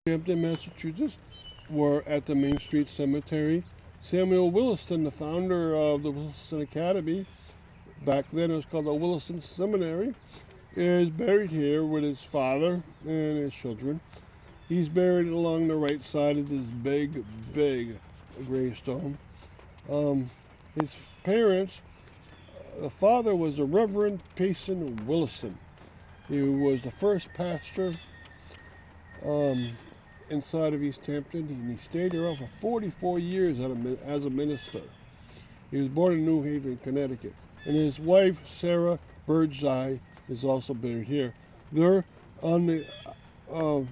Easthampton, Massachusetts, were at the Main Street Cemetery. Samuel Williston, the founder of the Williston Academy, back then it was called the Williston Seminary, is buried here with his father and his children. He's buried along the right side of this big gravestone. His parents, the father was the Reverend Payson Williston. He was the first pastor inside of Easthampton, and he stayed there for 44 years as a minister. He was born in New Haven, Connecticut, and his wife, Sarah Birdseye, is also buried here. They're on the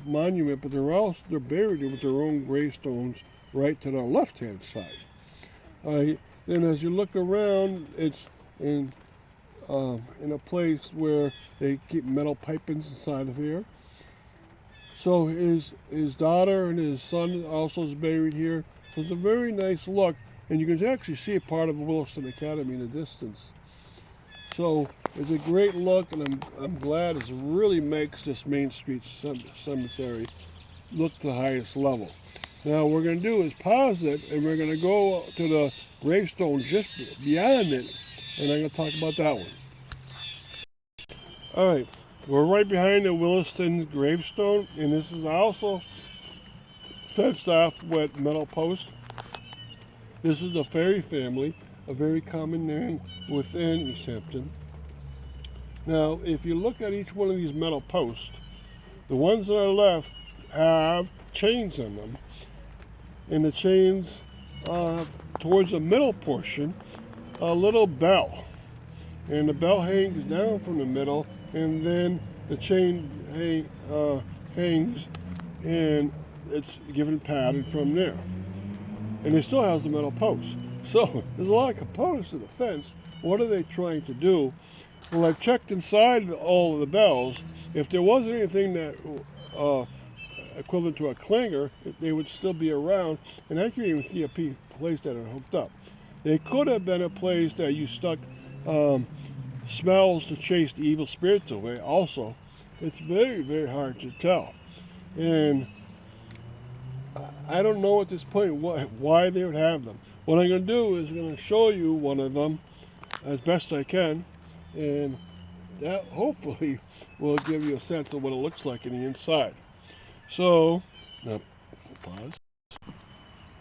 monument, but they're buried with their own gravestones right to the left-hand side. Then as you look around, it's in a place where they keep metal pipings inside of here. So his daughter and his son also is buried here. So it's a very nice look, and you can actually see a part of the Williston Academy in the distance. So it's a great look, and I'm glad it really makes this Main Street Cemetery look to the highest level. Now what we're going to do is pause it, and we're going to go to the gravestone just beyond it, and I'm going to talk about that one. All right, we're right behind the Williston Gravestone, and this is also fenced off with metal posts. This is the Ferry family, a very common name within Easthampton. Now, if you look at each one of these metal posts, the ones that are left have chains in them, and the chains towards the middle portion, a little bell, and the bell hangs down from the middle, and then the chain hangs, and it's given pattern from there. And it still has the metal posts. So there's a lot of components to the fence. What are they trying to do? Well, I've checked inside all of the bells. If there wasn't anything that equivalent to a clanger, they would still be around, and I can't even see a place that are hooked up. They could have been a place that you stuck smells to chase the evil spirits away. Also, it's very hard to tell, and I don't know at this point why they would have them. What I'm going to do is I'm going to show you one of them as best I can, and that hopefully will give you a sense of what it looks like in the inside. So, now pause.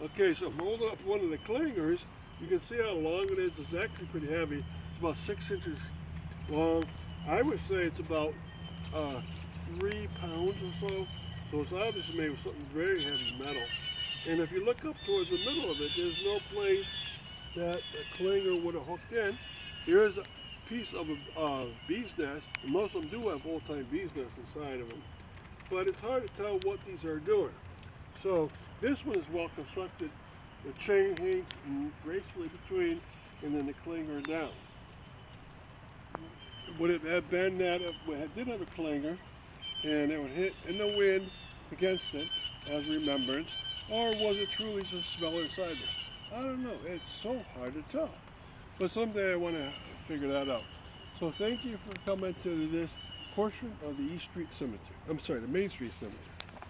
Okay, so I'm holding up one of the clangers. You can see how long it is. It's actually pretty heavy. It's about 6 inches long. I would say it's about 3 pounds or so. So it's obviously made with something very heavy metal. And if you look up towards the middle of it, there's no place that a clanger would have hooked in. There is a piece of a bee's nest, and most of them do have old-time bee's nests inside of them. But it's hard to tell what these are doing. So this one is well constructed. The chain hangs gracefully between, and then the clanger down. Would it have been that it did have a clanger, and it would hit in the wind against it as remembrance, or was it truly just smell inside it? I don't know. It's so hard to tell. But someday I want to figure that out. So thank you for coming to this portion of the East Street Cemetery. I'm sorry, the Main Street Cemetery.